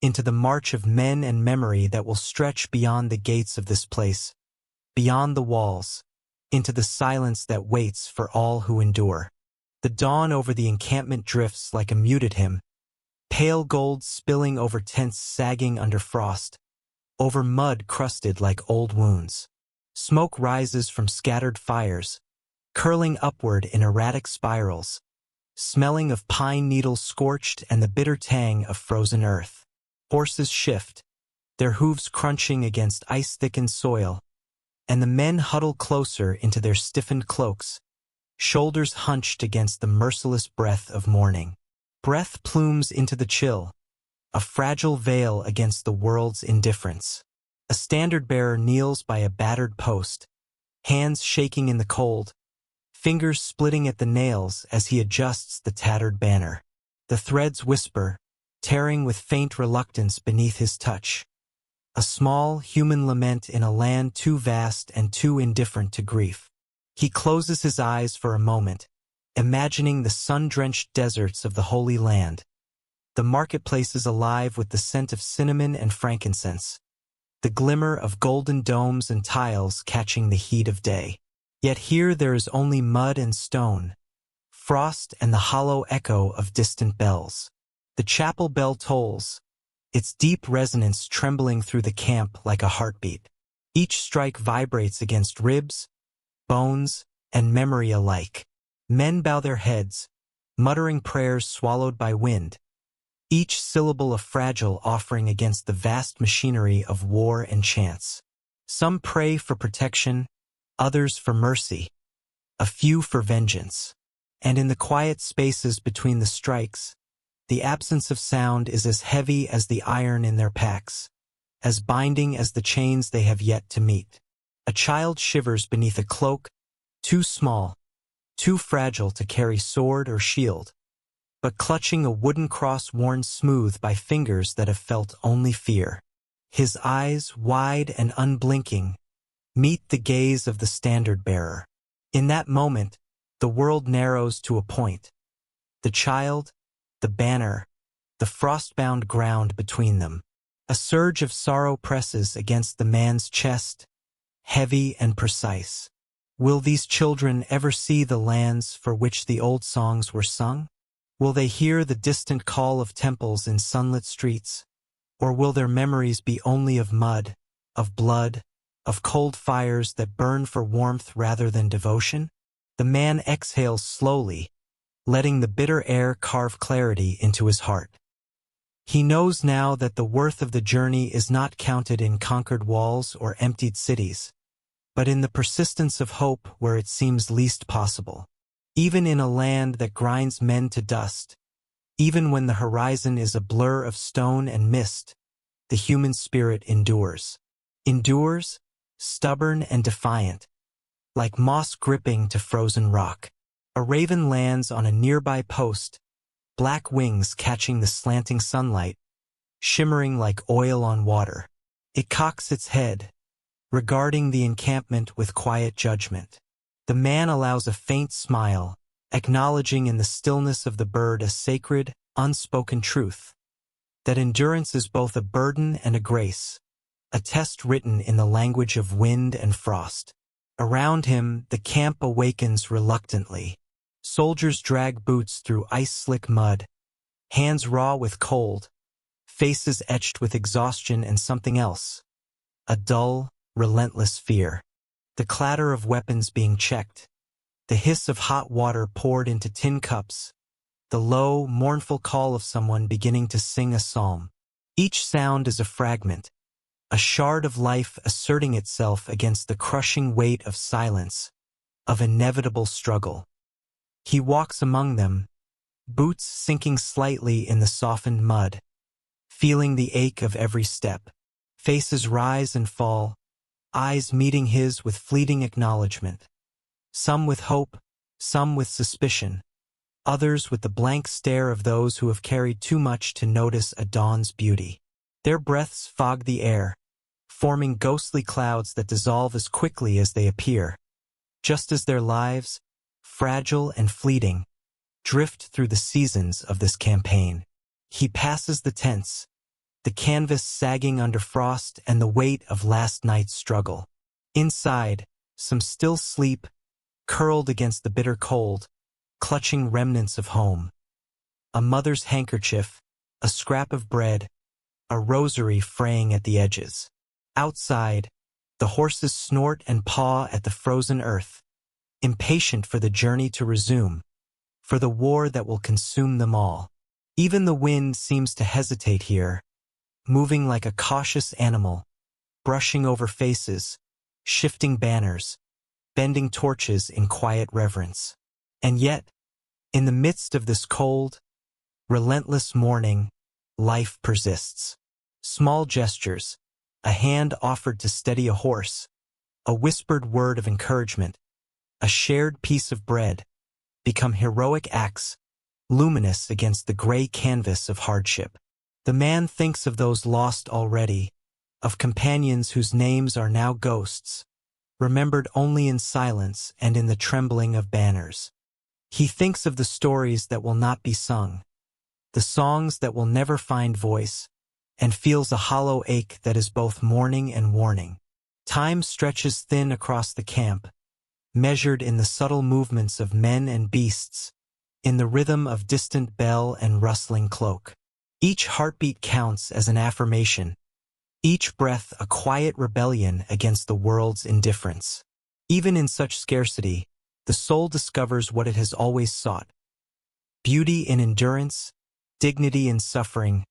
into the march of men and memory that will stretch beyond the gates of this place, beyond the walls, into the silence that waits for all who endure. The dawn over the encampment drifts like a muted hymn, pale gold spilling over tents sagging under frost, over mud crusted like old wounds. Smoke rises from scattered fires, curling upward in erratic spirals, smelling of pine needles scorched and the bitter tang of frozen earth. Horses shift, their hooves crunching against ice-thickened soil, and the men huddle closer into their stiffened cloaks, shoulders hunched against the merciless breath of morning. Breath plumes into the chill, a fragile veil against the world's indifference. A standard-bearer kneels by a battered post, hands shaking in the cold, fingers splitting at the nails as he adjusts the tattered banner. The threads whisper, tearing with faint reluctance beneath his touch. A small, human lament in a land too vast and too indifferent to grief. He closes his eyes for a moment, imagining the sun-drenched deserts of the Holy Land, the marketplaces alive with the scent of cinnamon and frankincense, the glimmer of golden domes and tiles catching the heat of day. Yet here there is only mud and stone, frost and the hollow echo of distant bells. The chapel bell tolls, its deep resonance trembling through the camp like a heartbeat. Each strike vibrates against ribs, bones, and memory alike. Men bow their heads, muttering prayers swallowed by wind, each syllable a fragile offering against the vast machinery of war and chance. Some pray for protection, others for mercy, a few for vengeance. And in the quiet spaces between the strikes, the absence of sound is as heavy as the iron in their packs, as binding as the chains they have yet to meet. A child shivers beneath a cloak, too small, too fragile to carry sword or shield, but clutching a wooden cross worn smooth by fingers that have felt only fear. His eyes, wide and unblinking, meet the gaze of the standard-bearer. In that moment, the world narrows to a point. The child, the banner, the frost-bound ground between them. A surge of sorrow presses against the man's chest, heavy and precise. Will these children ever see the lands for which the old songs were sung? Will they hear the distant call of temples in sunlit streets? Or will their memories be only of mud, of blood, of cold fires that burn for warmth rather than devotion? The man exhales slowly, letting the bitter air carve clarity into his heart. He knows now that the worth of the journey is not counted in conquered walls or emptied cities, but in the persistence of hope where it seems least possible. Even in a land that grinds men to dust, even when the horizon is a blur of stone and mist, the human spirit endures. Endures, stubborn and defiant, like moss gripping to frozen rock. A raven lands on a nearby post, black wings catching the slanting sunlight, shimmering like oil on water. It cocks its head, regarding the encampment with quiet judgment. The man allows a faint smile, acknowledging in the stillness of the bird a sacred, unspoken truth, that endurance is both a burden and a grace, a test written in the language of wind and frost. Around him, the camp awakens reluctantly. Soldiers drag boots through ice-slick mud, hands raw with cold, faces etched with exhaustion and something else, a dull, relentless fear. The clatter of weapons being checked, the hiss of hot water poured into tin cups, the low, mournful call of someone beginning to sing a psalm. Each sound is a fragment, a shard of life asserting itself against the crushing weight of silence, of inevitable struggle. He walks among them, boots sinking slightly in the softened mud, feeling the ache of every step. Faces rise and fall, eyes meeting his with fleeting acknowledgement. Some with hope, some with suspicion, others with the blank stare of those who have carried too much to notice a dawn's beauty. Their breaths fog the air, forming ghostly clouds that dissolve as quickly as they appear, just as their lives, fragile and fleeting, drift through the seasons of this campaign. He passes the tents, the canvas sagging under frost and the weight of last night's struggle. Inside, some still sleep, curled against the bitter cold, clutching remnants of home. A mother's handkerchief, a scrap of bread, a rosary fraying at the edges. Outside, the horses snort and paw at the frozen earth, impatient for the journey to resume, for the war that will consume them all. Even the wind seems to hesitate here, moving like a cautious animal, brushing over faces, shifting banners, bending torches in quiet reverence. And yet, in the midst of this cold, relentless mourning, life persists. Small gestures, a hand offered to steady a horse, a whispered word of encouragement, a shared piece of bread, become heroic acts, luminous against the gray canvas of hardship. The man thinks of those lost already, of companions whose names are now ghosts, remembered only in silence and in the trembling of banners. He thinks of the stories that will not be sung, the songs that will never find voice, and feels a hollow ache that is both mourning and warning. Time stretches thin across the camp, measured in the subtle movements of men and beasts, in the rhythm of distant bell and rustling cloak. Each heartbeat counts as an affirmation, each breath a quiet rebellion against the world's indifference. Even in such scarcity, the soul discovers what it has always sought: beauty in endurance, dignity in suffering,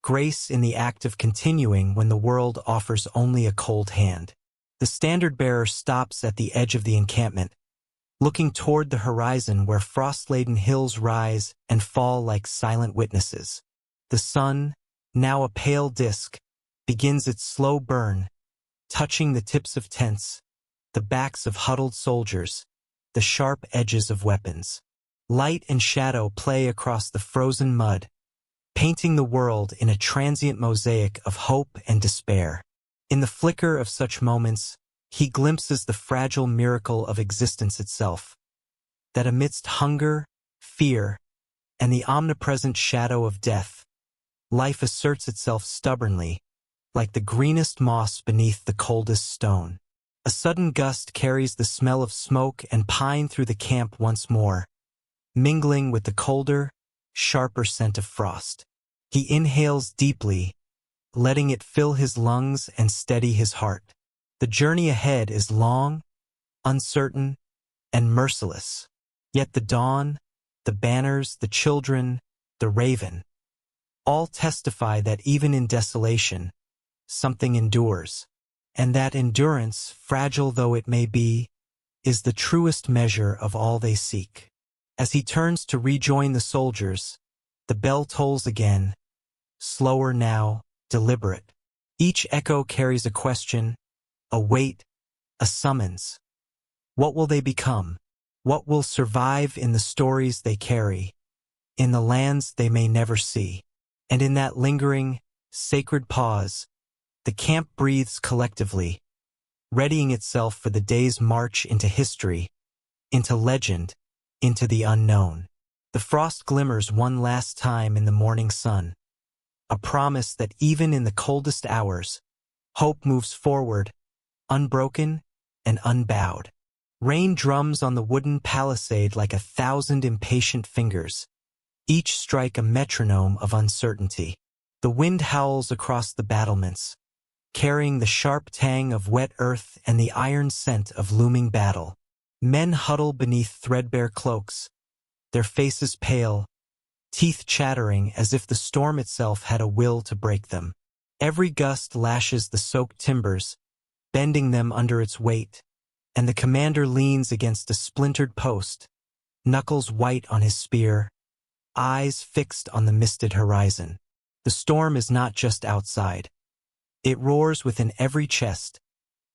grace in the act of continuing when the world offers only a cold hand. The standard-bearer stops at the edge of the encampment, looking toward the horizon where frost-laden hills rise and fall like silent witnesses. The sun, now a pale disk, begins its slow burn, touching the tips of tents, the backs of huddled soldiers, the sharp edges of weapons. Light and shadow play across the frozen mud, painting the world in a transient mosaic of hope and despair. In the flicker of such moments, he glimpses the fragile miracle of existence itself, that amidst hunger, fear, and the omnipresent shadow of death, life asserts itself stubbornly, like the greenest moss beneath the coldest stone. A sudden gust carries the smell of smoke and pine through the camp once more, mingling with the colder, sharper scent of frost. He inhales deeply, letting it fill his lungs and steady his heart. The journey ahead is long, uncertain, and merciless. Yet the dawn, the banners, the children, the raven, all testify that even in desolation, something endures. And that endurance, fragile though it may be, is the truest measure of all they seek. As he turns to rejoin the soldiers, the bell tolls again, slower now, deliberate. Each echo carries a question, a weight, a summons. What will they become? What will survive in the stories they carry, in the lands they may never see? And in that lingering, sacred pause, the camp breathes collectively, readying itself for the day's march into history, into legend, into the unknown. The frost glimmers one last time in the morning sun, a promise that even in the coldest hours, hope moves forward, unbroken and unbowed. Rain drums on the wooden palisade like 1,000 impatient fingers, each strike a metronome of uncertainty. The wind howls across the battlements, carrying the sharp tang of wet earth and the iron scent of looming battle. Men huddle beneath threadbare cloaks, their faces pale, teeth chattering as if the storm itself had a will to break them. Every gust lashes the soaked timbers, bending them under its weight, and the commander leans against a splintered post, knuckles white on his spear, eyes fixed on the misted horizon. The storm is not just outside. It roars within every chest,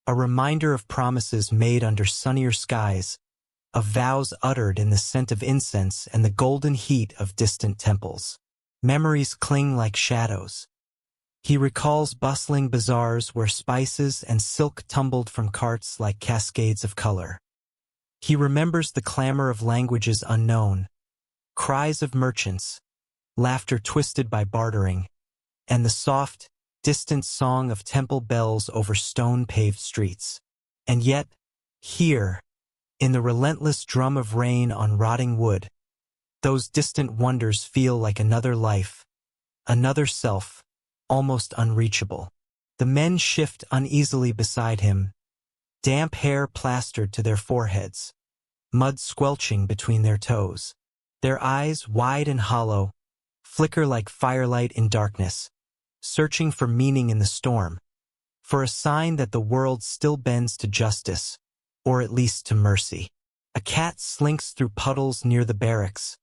a reminder of promises made under sunnier skies, of vows uttered in the scent of incense and the golden heat of distant temples. Memories cling like shadows. He recalls bustling bazaars where spices and silk tumbled from carts like cascades of color. He remembers the clamor of languages unknown, cries of merchants, laughter twisted by bartering, and the soft, distant song of temple bells over stone-paved streets. And yet, here, in the relentless drum of rain on rotting wood, those distant wonders feel like another life, another self, almost unreachable. The men shift uneasily beside him, damp hair plastered to their foreheads, mud squelching between their toes. Their eyes, wide and hollow, flicker like firelight in darkness, searching for meaning in the storm, for a sign that the world still bends to justice, or at least to mercy. A cat slinks through puddles near the barracks,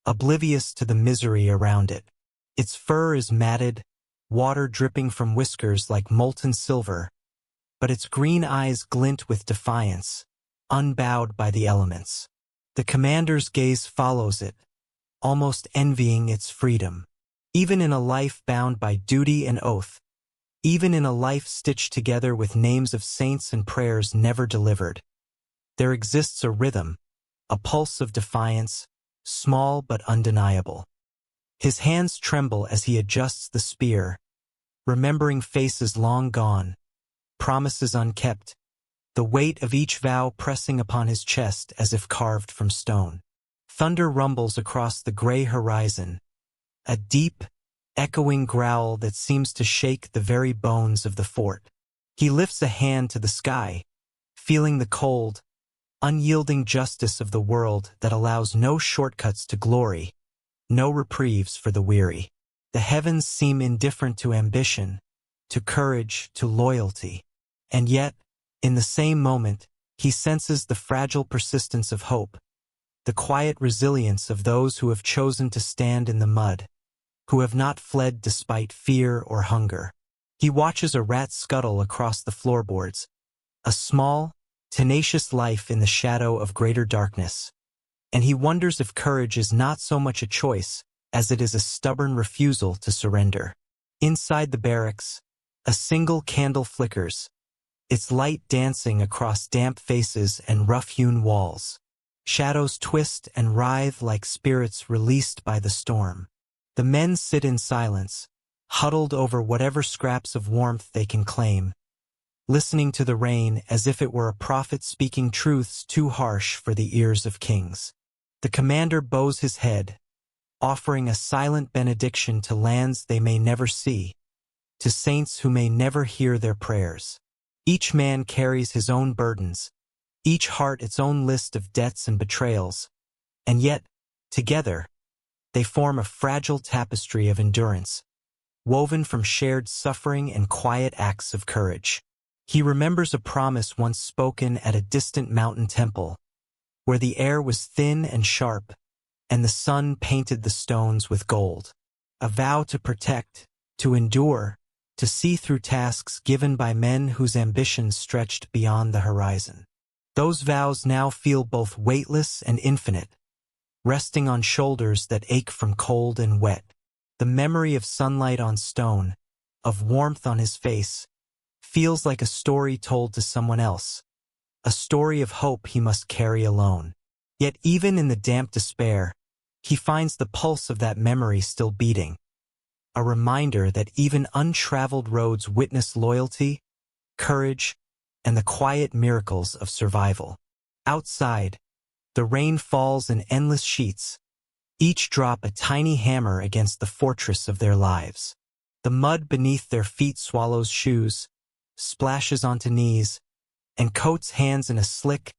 oblivious to the misery around it. Its fur is matted, water dripping from whiskers like molten silver, but its green eyes glint with defiance, unbowed by the elements. The commander's gaze follows it, almost envying its freedom. Even in a life bound by duty and oath, even in a life stitched together with names of saints and prayers never delivered, there exists a rhythm, a pulse of defiance, small but undeniable. His hands tremble as he adjusts the spear, remembering faces long gone, promises unkept, the weight of each vow pressing upon his chest as if carved from stone. Thunder rumbles across the gray horizon, a deep, echoing growl that seems to shake the very bones of the fort. He lifts a hand to the sky, feeling the cold, unyielding justice of the world that allows no shortcuts to glory, no reprieves for the weary. The heavens seem indifferent to ambition, to courage, to loyalty. And yet, in the same moment, he senses the fragile persistence of hope, the quiet resilience of those who have chosen to stand in the mud, who have not fled despite fear or hunger. He watches a rat scuttle across the floorboards, a small, tenacious life in the shadow of greater darkness, and he wonders if courage is not so much a choice as it is a stubborn refusal to surrender. Inside the barracks, a single candle flickers, its light dancing across damp faces and rough-hewn walls. Shadows twist and writhe like spirits released by the storm. The men sit in silence, huddled over whatever scraps of warmth they can claim, listening to the rain as if it were a prophet speaking truths too harsh for the ears of kings. The commander bows his head, offering a silent benediction to lands they may never see, to saints who may never hear their prayers. Each man carries his own burdens, each heart its own list of debts and betrayals, and yet, together, they form a fragile tapestry of endurance, woven from shared suffering and quiet acts of courage. He remembers a promise once spoken at a distant mountain temple, where the air was thin and sharp, and the sun painted the stones with gold. A vow to protect, to endure, to see through tasks given by men whose ambitions stretched beyond the horizon. Those vows now feel both weightless and infinite, resting on shoulders that ache from cold and wet. The memory of sunlight on stone, of warmth on his face, feels like a story told to someone else, a story of hope he must carry alone. Yet even in the damp despair, he finds the pulse of that memory still beating, a reminder that even untraveled roads witness loyalty, courage, and the quiet miracles of survival. Outside, the rain falls in endless sheets, each drop a tiny hammer against the fortress of their lives. The mud beneath their feet swallows shoes, splashes onto knees, and coats hands in a slick,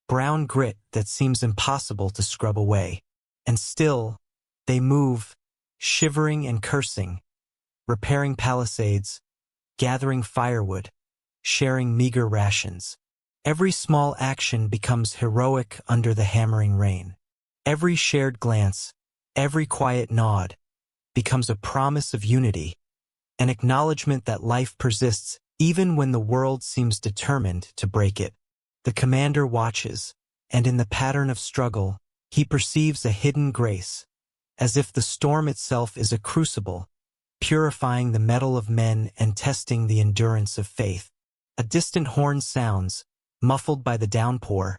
brown grit that seems impossible to scrub away. And still, they move, shivering and cursing, repairing palisades, gathering firewood, sharing meager rations. Every small action becomes heroic under the hammering rain. Every shared glance, every quiet nod, becomes a promise of unity, an acknowledgement that life persists even when the world seems determined to break it. The commander watches, and in the pattern of struggle, he perceives a hidden grace, as if the storm itself is a crucible, purifying the metal of men and testing the endurance of faith. A distant horn sounds, muffled by the downpour,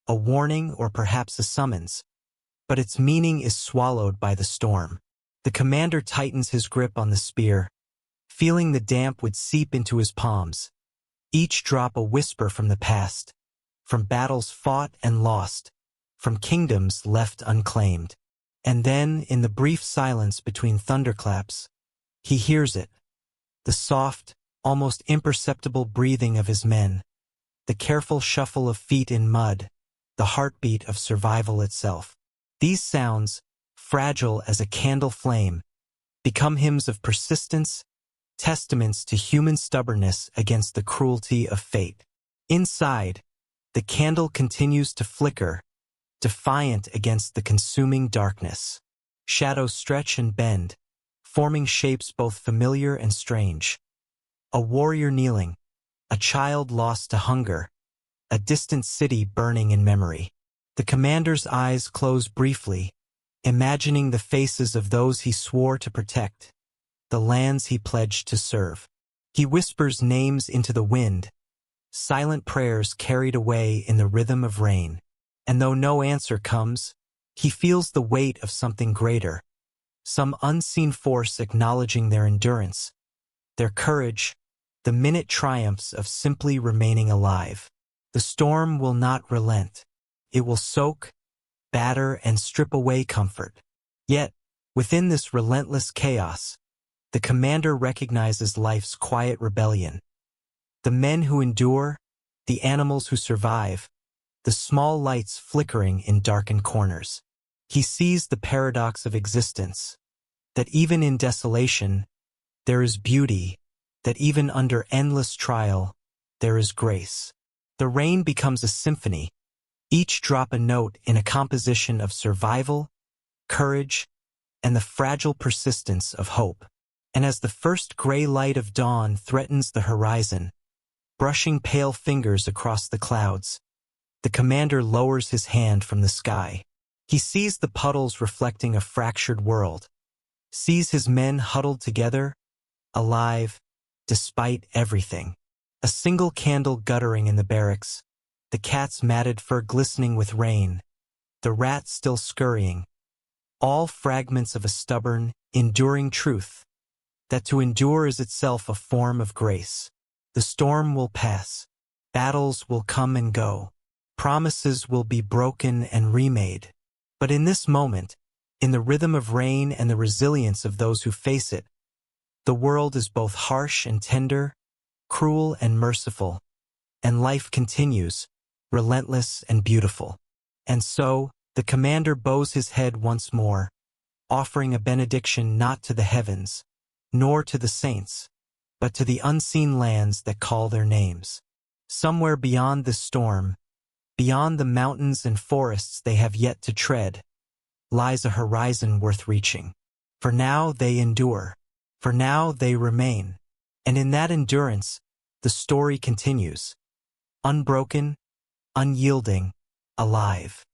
a warning or perhaps a summons, but its meaning is swallowed by the storm. The commander tightens his grip on the spear, feeling the damp would seep into his palms, each drop a whisper from the past, from battles fought and lost, from kingdoms left unclaimed. And then, in the brief silence between thunderclaps, he hears it, the soft, almost imperceptible breathing of his men, the careful shuffle of feet in mud, the heartbeat of survival itself. These sounds, fragile as a candle flame, become hymns of persistence, testaments to human stubbornness against the cruelty of fate. Inside, the candle continues to flicker, defiant against the consuming darkness. Shadows stretch and bend, forming shapes both familiar and strange. A warrior kneeling, a child lost to hunger, a distant city burning in memory. The commander's eyes close briefly, imagining the faces of those he swore to protect, the lands he pledged to serve. He whispers names into the wind, silent prayers carried away in the rhythm of rain. And though no answer comes, he feels the weight of something greater, some unseen force acknowledging their endurance, their courage, the minute triumphs of simply remaining alive. The storm will not relent. It will soak, batter, and strip away comfort. Yet, within this relentless chaos, the commander recognizes life's quiet rebellion. The men who endure, the animals who survive, the small lights flickering in darkened corners. He sees the paradox of existence, that even in desolation, there is beauty, that even under endless trial, there is grace. The rain becomes a symphony, each drop a note in a composition of survival, courage, and the fragile persistence of hope. And as the first gray light of dawn threatens the horizon, brushing pale fingers across the clouds, the commander lowers his hand from the sky. He sees the puddles reflecting a fractured world, sees his men huddled together, alive, despite everything. A single candle guttering in the barracks, the cat's matted fur glistening with rain, the rat still scurrying, all fragments of a stubborn, enduring truth, that to endure is itself a form of grace. The storm will pass, battles will come and go, promises will be broken and remade. But in this moment, in the rhythm of rain and the resilience of those who face it, the world is both harsh and tender, cruel and merciful, and life continues, relentless and beautiful. And so, the commander bows his head once more, offering a benediction not to the heavens, nor to the saints, but to the unseen lands that call their names. Somewhere beyond the storm, beyond the mountains and forests they have yet to tread, lies a horizon worth reaching. For now they endure. For now they remain. And in that endurance, the story continues. Unbroken, unyielding, alive.